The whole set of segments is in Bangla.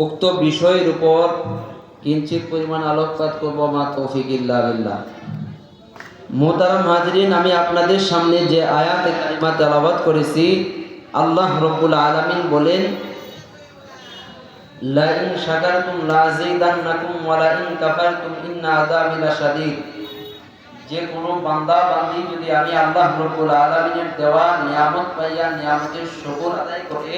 উক্ত বিষয়ের উপর কিঞ্চিত পরিমাণ আলোকপাত করব, মা তৌফিক ইল্লা বিল্লাহ। মুহতারাম হাজরিন, আমি আপনাদের সামনে যে আয়াতে কারিমা তেলাওয়াত করেছি, আল্লাহ রাব্বুল আলামিন বলেন, লা ইন শাকারতুম লাযিদান্নাকুম ওয়া লা ইন কাফারতুম ইন্না আযাবি লাশাদীদ। যে কোনো বান্দা বান্দি যদি আমি আল্লাহ রাব্বুল আলামিনের দেওয়া নিয়ামত পাইয়া নিয়ামতের শুকর আদায় করে,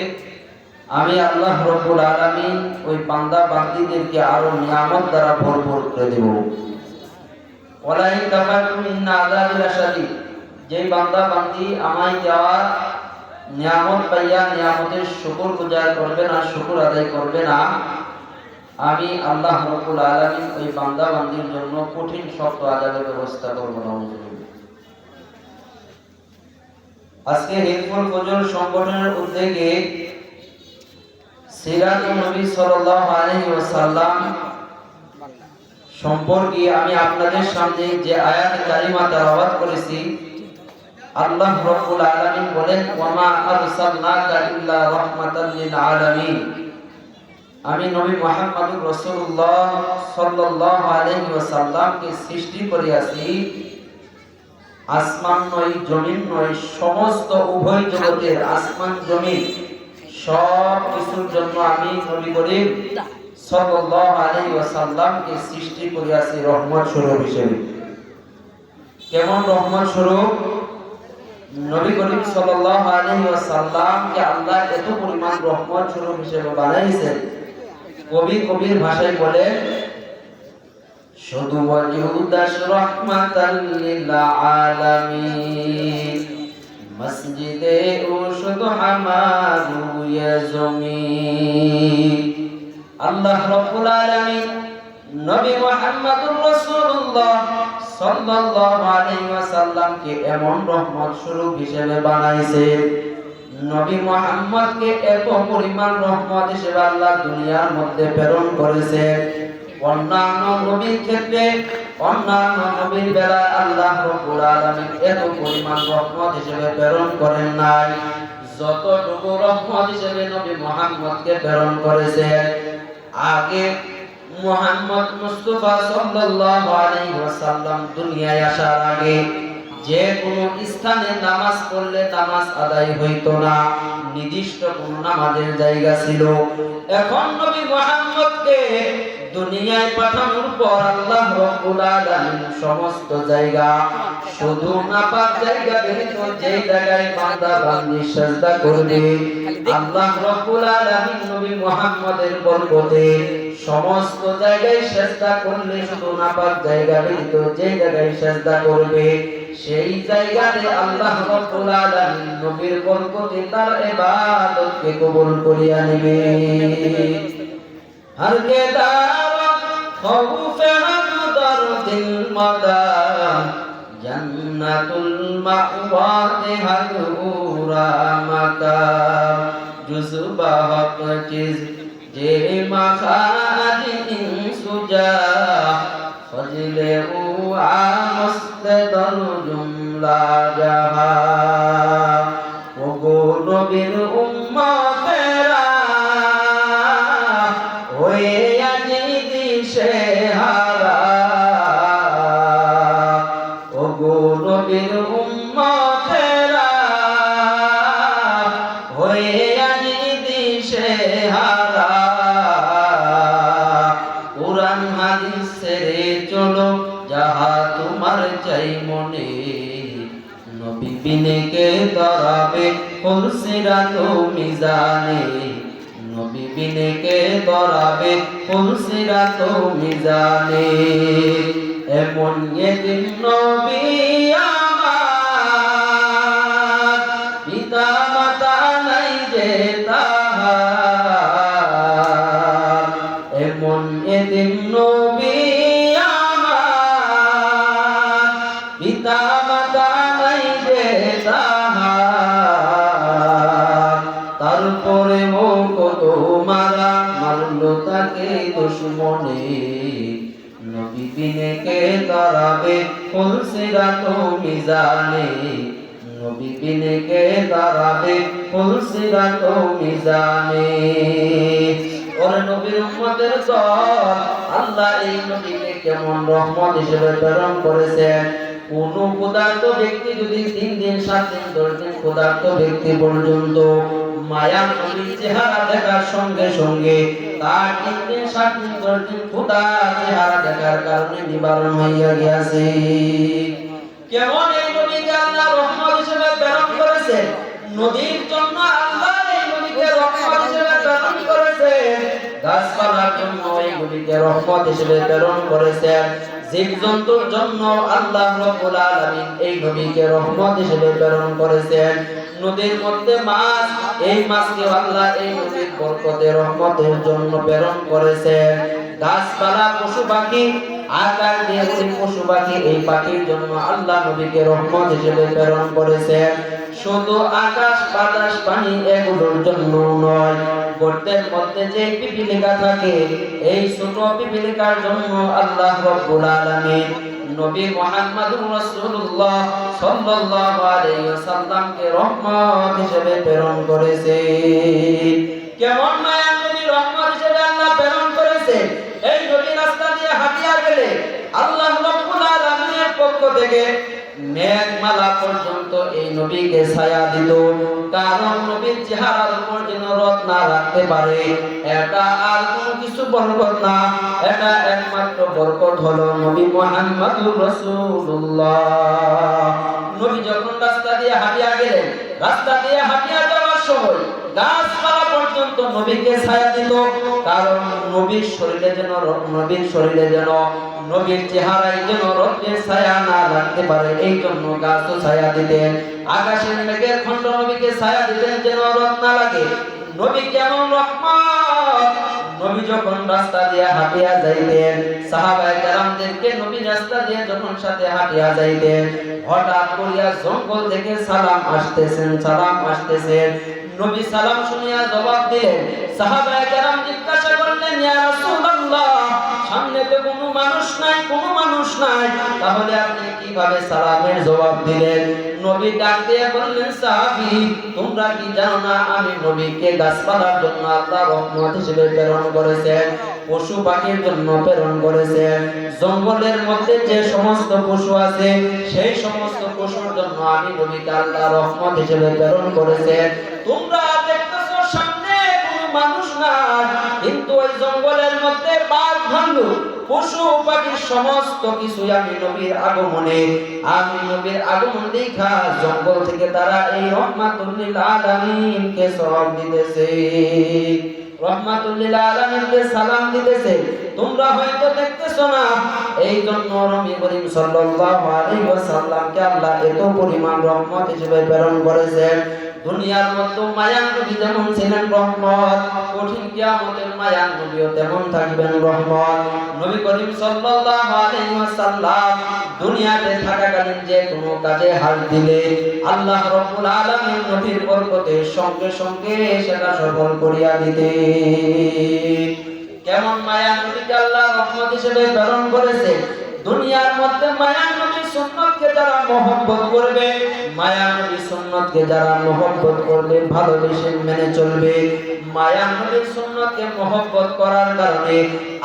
আমি আল্লাহ রাব্বুল আলামিন ওই বান্দা বান্দীদেরকে আরো নিয়ামত দ্বারা ভরপুর করে দেব। ওয়ালা ইন কাফারতুম ইন্না আযাবি লাশাদীদ। যেই বান্দা বান্দি আমায় দেওয়া নিয়ামত পাইয়া নিয়ামতের শুকর গুজার করবে না, শুকর আদায় করবে না, আমি আল্লাহ রাব্বুল আলামিন ওই বান্দা বান্দির জন্য কঠিন শক্ত আযাবের ব্যবস্থা করব না। আজকে হিজবুল ফজল সংগঠনের উদ্যোগে সিরাতুন নবী সাল্লাল্লাহু আলাইহি ওয়াসাল্লাম সম্পর্কে আমি আপনাদের সামনে যে আয়াত কারিমা তেলাওয়াত করেছি, আল্লাহ রাব্বুল আলামিন বলেন, ওয়া মা আরসালনাকা ইল্লা রাহমাতাল লিল আলামিন। আমি নবী মুহাম্মদুর রাসূলুল্লাহ সাল্লাল্লাহু আলাইহি ওয়াসাল্লামকে সৃষ্টি করিয়াছি আসমান নয়, জমিন নয়, সমস্ত উভয় জগতের আসমান জমিন সব কিছুর জন্য আমি নবী করিম সাল্লাল্লাহু আলাইহি ওয়াসাল্লামকে সৃষ্টি করিয়াছি রহমত স্বরূপ হিসেবে। কেমন রহমত স্বরূপ? নবী করিম সাল্লাল্লাহু আলাইহি ওয়াসাল্লামকে আল্লাহ এত পরিমাণ রহমত স্বরূপ হিসেবে বানাইছেন, কবির ভাষায় বলে, শুধু ওয়াজুদাস রাহমাতাল লিল আলামিন, মসজিদে ও শুধু হামাদু ইয়া জমিন। আল্লাহ রাব্বুল আলামিন নবী মুহাম্মদুর রাসূলুল্লাহ সাল্লাল্লাহু আলাইহি ওয়াসাল্লামকে এমন রহমত স্বরূপ হিসেবে বানাইছে। নবী মুহাম্মদকে এত পরিমাণ রহমত হিসেবে আল্লাহ দুনিয়ার মধ্যে প্রেরণ করেছে। অন্যান্য নবীর ক্ষেত্রে, অন্যান্য নবীর বেলায় আল্লাহ রাব্বুল আলামিন এত পরিমাণ রহমত হিসেবে প্রেরণ করেন নাই যতটুকু রহমত হিসেবে নবী মুহাম্মদকে প্রেরণ করেছেন। আগে মুহাম্মদ মুস্তাফা সাল্লাল্লাহু আলাইহি ওয়াসাল্লাম দুনিয়ায় আসার আগে যে কোনো স্থানে নামাজ পড়লে নামাজ আদায় হইতো না, নির্দিষ্ট কোনো নামাজের জায়গা ছিল। এখন নবী মুহাম্মদকে দুনিয়ায় পাঠানোর পর আল্লাহ রাব্বুল আলামিন সমস্ত জায়গা, শুধু নাপাক জায়গা ব্যতীত যে জায়গায় বান্দা বান্দি সিজদা করবে, আল্লাহ রাব্বুল আলামিন নবী মুহাম্মদের বরকতে সমস্ত জায়গায় সিজদা করলে, শুধু নাপাক জায়গা ব্যতীত যে জায়গায় সিজদা করবে সেই জায়গাতে আল্লাহ রাব্বুল আলামিন নবীর বরকতে তার ইবাদতকে কবুল করিয়া নেবে। हर के दावत खौफ हक़दर दिल मदाम जन्नतुल मअवा हजूरा मकाम जुज़बा हक़ चीज़ जे मखाज इंसुजा फजले उ आमस्तदर जुमला जहा वो गो नबीर उम्मत বিনে দরাবে ফুলসিরাত মিজানে, নবী বিনে কে দরাবে ফুলসিরাত মিজানে। এমন একদিন নবী আমার, পিতা মাতা নাই যে তাহার, এমন একদিন নবী আমার, পিতা মাতা তারপরে ও কত মারা মারলো তাকে দুশমনে, নবী বিনে কে দাঁড়াবে ফুলসিরাত মিজানে, নবী বিনে কে দাঁড়াবে ফুলসিরাত মিজানে। ওরে নবীর উম্মতের দল, আল্লাহ এই নবীকে কেমন রহমত হিসেবে প্রেরণ করেছেন। কোন ক্ষুধার্ত ব্যক্তি যদি 3 দিন 7 দিন 10 দিন ক্ষুধার্ত ব্যক্তি পর্যন্ত মায়ার নবীর চেহারা দেখার সঙ্গে সঙ্গে তার 3 দিন 7 দিন 10 দিন ক্ষুধা চেহারা দেখার কারণে নিবারণ হইয়া গিয়াছে। কেমন এই নবীকে আল্লাহ রহমত হিসেবে প্রেরণ করেছেন। নদীর জন্য আল্লাহ এই নবীকে রহমত হিসেবে প্রেরণ করেছেন, গাছপালার জন্য এই নবীকে রহমত হিসেবে প্রেরণ করেছেন, জীবজন্তুর জন্য আল্লাহ রাব্বুল আলামিন এই নবীকে রহমত হিসেবে প্রেরণ করেছেন। নদীর মধ্যে মাছ, এই মাছকে আল্লাহ এই নবীর বরকতে রহমতের জন্য প্রেরণ করেছেন। গাছপালা পশু পাখি, আকাশ দিয়ে পশু পাখি, এই পাখির জন্য আল্লাহ নবীকে রহমত হিসেবে প্রেরণ করেছেন। শুধু আকাশ বাতাস পানি এগুলোর জন্য নয়, গর্তের মধ্যে যে পিপিলিকা থাকে এই ছোট পিপিলিকার জন্য আল্লাহ রাব্বুল আলামিন নবী মুহাম্মদুর রাসূলুল্লাহ সাল্লাল্লাহু আলাইহি ওয়াসাল্লামকে রহমত হিসেবে প্রেরণ করেছেন। কেমন মায়ার নবী রহমত হিসেবে আল্লাহ প্রেরণ করেছেন। এই নবী রাস্তা দিয়ে হাঁটিয়া গেলে আল্লাহ রাব্বুল আলামিনের পক্ষ থেকে মেঘমালা পর্যন্ত এই নবীকে ছায়া দিত, কারণ নবীর চেহারার উপর যেন রদ না রাখতে পারে। এটা আর কোনো কিছু বরকত না, এটা একমাত্র বরকত হলো নবী মুহাম্মদুর রাসূলুল্লাহ। নবী যখন রাস্তা দিয়ে হাঁটিয়া গেলেন, রাস্তা দিয়ে হাঁটিয়া যাওয়ার সময় গাছপালা পর্যন্ত নবীকে ছায়া দিত, কারণ নবীর শরীরে যেন নবীর চেহারায় যেন রোদের ছায়া না লাগতে পারে, এই জন্য গাছও ছায়া দিতেন। আকাশের মেঘের খণ্ড নবীকে ছায়া দিতেন যেন রোদ না লাগে। নবী কেমন রহমত। নবী যখন রাস্তা দিয়ে হাঁটিয়া যাইতেন, সাহাবায়ে কেরামদেরকে নবী রাস্তা দিয়ে যখন সাথে হাঁটিয়া যাইতেন, হঠাৎ করিয়া জঙ্গল থেকে সালাম আসতেছেন। নবী সালাম শুনিয়া জবাব দিলেন। সাহাবায়ে কেরাম জিজ্ঞাসা করলেন, ইয়া রাসূলুল্লাহ, সামনে তো কোনো মানুষ নাই, তাহলে আপনি কিভাবে সালামের জবাব দিলেন? নবী ডাক দিয়ে বললেন, সাহাবী, তোমরা কি জানো না আমি নবীকে গাছপালার জন্য আল্লাহ রহমত হিসেবে প্রেরণ করেছেন, পশু পাখির জন্য প্রেরণ করেছেন। জঙ্গলের মধ্যে যে সমস্ত পশু আছে সেই সমস্ত পশুর জন্য আমি নবীকে আল্লাহ রহমত হিসেবে প্রেরণ করেছেন। তোমরা দেখতেছো সামনে কোনো মানুষ নাই, কিন্তু ওই জঙ্গলের মধ্যে বাঘ ভাল্লুক পশু পাখির সমস্ত কিছু আমি নবীর আগমন দেখা জঙ্গল থেকে তারা এই রহমাতুল লিল আলামিনকে সওয়াব দিতেছে, রহমাতুল লিল আলামিনকে সালাম দিতেছে। তোমরা হয়তো দেখতেছো না, এই জন্য নবী করিম সাল্লাল্লাহু আলাইহি ওয়াসাল্লামকে আল্লাহ এত পরিমাণ রহমত হিসেবে প্রেরণ করেছেন। দুনিয়ার মধ্যে মায়ার নবী যেমন ছিলেন রহমত, কঠিন কিয়ামতের মায়ার নবীও তেমন থাকবেন রহমত। নবী করিম সাল্লাল্লাহু আলাইহি ওয়াসাল্লাম দুনিয়াতে থাকাকালীন যে কোনো কাজে হাত দিলে আল্লাহ রাব্বুল আলামিন নবীর বরকতের সঙ্গে সঙ্গে সেটা সফল করিয়া দিতেন। কেমন মায়ার নবীকে আল্লাহ রহমত হিসেবে প্রেরণ করেছে। দুনিয়ার মধ্যে মায়ার নবীর সুন্নতকে যারা মহব্বত করবে, মায়ার নবীর সুন্নতকে যারা মহব্বত করবে, ভালোবেসে মেনে চলবে, মায়ার নবীর সুন্নতকে মহব্বত করার কারণে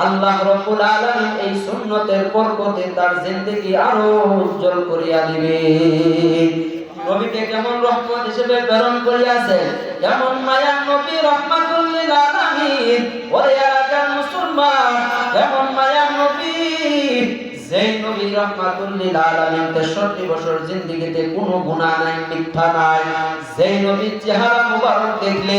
আল্লাহ রাব্বুল আলামিন এই সুন্নতের বরকতে তার জিন্দেগি আরো উজ্জ্বল করিয়া দিবে। নবীকে কেমন রহমত হিসেবে প্রেরণ করিয়াছেন, কেমন মায়ার নবী রহমাতুল লিল আলামিন। ওরে এলাকার মুসলমান, কেমন মায়ার নবী, যেই নবী রহমাতুল লিল আলামিন 63 বছর জিন্দেগিতে কোনো গুনাহ নাই, মিথ্যা নাই, যেই নবীর চেহারা মুবারক দেখলে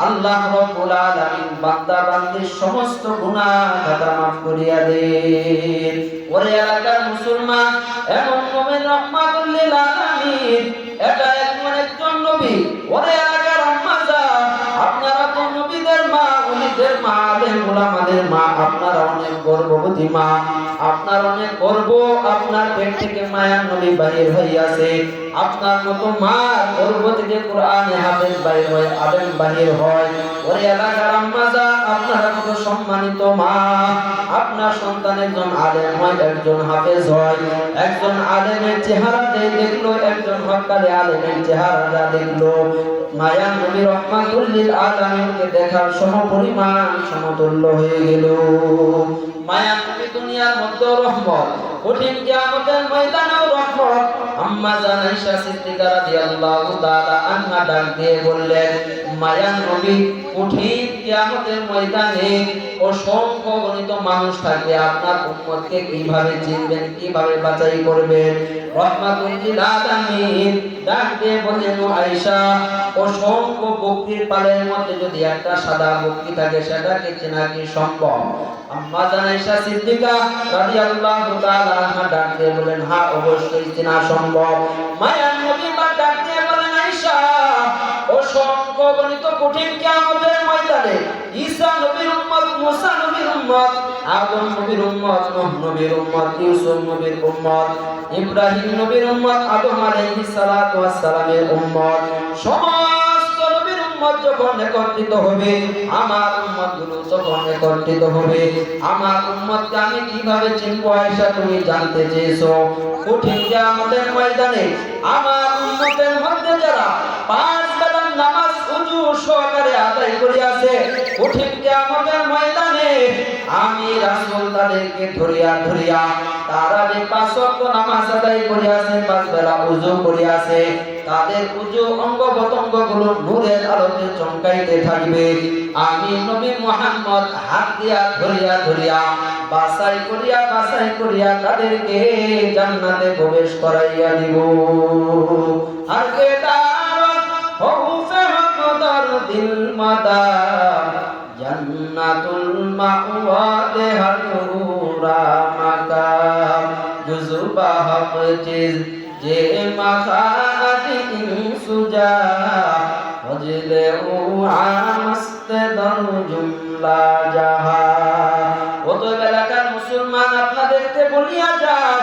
আল্লাহ রাব্বুল আলামিন বান্দা বান্দির সমস্ত গুনাহ খাতা মাফ করিয়া দেন। ওরে এলাকার মুসলমান, এমন নবী রহমাতুল লিল আলামিন, এটা একজন নবী। ওরে এলাকার আম্মা যান, আপনারা তো নবীদের মা, ওলিদের মা, আলেম ওলামাদের মা, আপনারা অনেক গর্ভবতী মা, আপনার অনেক গর্ব, আপনার পেট থেকে মায়ার নবী বাহির হইয়াছে। আপনার মতো মা গর্ভ থেকে কোরআনে হাফেজ বাহির হয়, আলেম বাহির হয়। ওরে এলাকার আম্মা যান, আপনারা কত সম্মানিত মা, আপনার আপনার সন্তান একজন আলেম হয়, একজন হাফেজ হয়, একজন আলেমের চেহারা দেখলো, একজন হক্কানি আলেমের চেহারা দেখলো, মায়ার নবী রাহমাতুল লিল আলামিনকে দেখার সমপরিমাণ সমতুল্য হয়ে গেল। মায়ার নবী দুনিয়ার মধ্যে রহমত, কঠিন কিয়ামতের ময়দানেও রহমত। আম্মা জান আয়েশা সিদ্দিকা রাদিয়াল্লাহু তাআলা আনহা ডাক দিয়ে বললেন, মায়ার নবী কঠিন কিয়ামতের ময়দানে অসংখ্য গণিত মানুষ থাকবে, আপনার উম্মতকে কিভাবে চিনবেন, কিভাবে বাছাই করবেন? রাহমাতুল লিল আলামিন ডাক দিয়ে বললেন, আয়েশা, অসংখ্য বকরির পালের মধ্যে যদি একটা সাদা বকরি থাকে সেটাকে চেনা কি সম্ভব? আম্মা জান আয়েশা সিদ্দিকা রাদিয়াল্লাহু তাআলা আনহা ডাক দিয়ে বলেন, হ্যাঁ, অবশ্যই চেনা সম্ভব। মায়ার নবী ডাক দিয়ে বলেন, আয়েশা, অসংখ্য গণিত কঠিন কিয়ামতের ময়দানে ঈসা নবীর উম্মত, মুসা নবীর উম্মত, আদম নবীর উম্মত, নূহ নবীর উম্মত, ইউসুফ নবীর উম্মত, ইব্রাহিম নবীর উম্মত, আদম আলাইহিস সালাতু ওয়াস সালামের উম্মত, সমস্ত নবীর উম্মত যখন একত্রিত হবে, আমার উম্মতগুলো যখন একত্রিত হবে, আমার উম্মতকে আমি কিভাবে চিনব? আয়েশা, তুমি জানতে চেয়েছো। কঠিন কিয়ামতের ময়দানে আমার উম্মতের মধ্যে যারা 5 বেলার নামাজ ওযু সহকারে আদায় করিয়াছে, কঠিন কিয়ামতের ময়দানে আমি রাসূল তাদেরকে ধরিয়া ধরিয়া তারা যে 5 ওয়াক্ত নামাজ আদায় করিয়াছে, 5 বেলা ওযু করিয়াছে, তাদের ওযু অঙ্গ প্রত্যঙ্গগুলো নূরের আলোতে চমকাইতে থাকবে। আমি নবী মুহাম্মদ হাত দিয়া ধরিয়া ধরিয়া বাছাই করিয়া তাদেরকে জান্নাতে প্রবেশ করাইয়া দিব। আর কে দারত হউফে হকদার দিল মাদা, জান্নাতুল মাওয়া দেহনুরা মাকাম, জুজবা হক চিজ যে মাখাদি ইনসুজা, হজলে ও আমস্তে দর জুমলা জাহা। কত এলাকার মুসলমান, আপনাদেরকে বলিয়া যায়,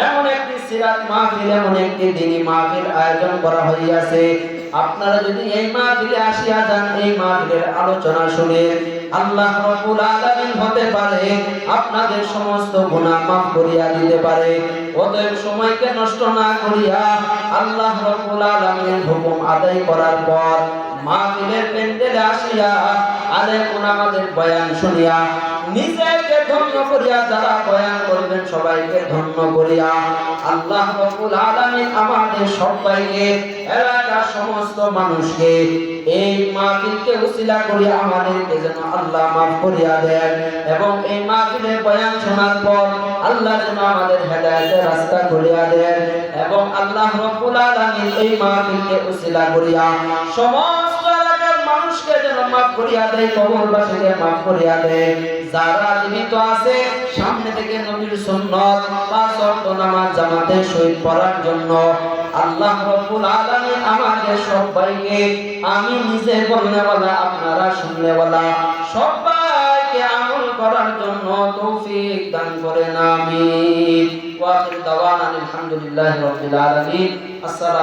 এমন একটি সিরাত মাহফিল, এমন একটি দ্বীনি মাহফিল আয়োজন করা হইয়াছে। আপনারা যদি এই মাহফিলে আসিয়া যান, এই মাহফিলের আলোচনা শুনে আল্লাহ রাব্বুল আলামিন হতে পারে আপনাদের সমস্ত গুনাহ মাফ করিয়া দিতে পারে। অতএব সময়কে নষ্ট না করিয়া আল্লাহ রাব্বুল আলামিনের হুকুম আদায় করার পর মাহফিলের প্যান্ডেলে আসিয়া আলেম ওলামাদের বয়ান শুনিয়া নিজেকে ধন্য করিয়া, যারা বয়ান করবেন সবাইকে ধন্য করিয়া আল্লাহ রাব্বুল আলামিন আমাদের সবাইকে, এলাকার সমস্ত মানুষকে এই মাহফিলকে উসিলা করিয়া আমাদেরকে যেন আল্লাহ মাফ করিয়া দেন, এবং এই মাহফিলের বয়ান শোনার পর আল্লাহ যেন আমাদের হেদায়েতের রাস্তা খুলিয়া দেন, এবং আল্লাহ রাব্বুল আলামিন এই মাহফিলকে উসিলা করিয়া সমস্ত এলাকার মানুষকে যেন মাফ করিয়া দেয়, কবরবাসীকে মাফ করিয়া দেয়। যারা জীবিত আছে সামনে থেকে নবীর সুন্নাত 5 ওয়াক্ত নামাজ জামাতের সহিত পড়ার জন্য আল্লাহ রাব্বুল আলামিন আমাদের সবাইকে, আমি নিজে বলনেওয়ালা, আপনারা শুননেওয়ালা, সবাইকে আমল করার জন্য তৌফিক দান করেন, আমিন। ওয়া আখির দাওয়ানা আলহামদুলিল্লাহি রাব্বিল আলামিন। আসসালামু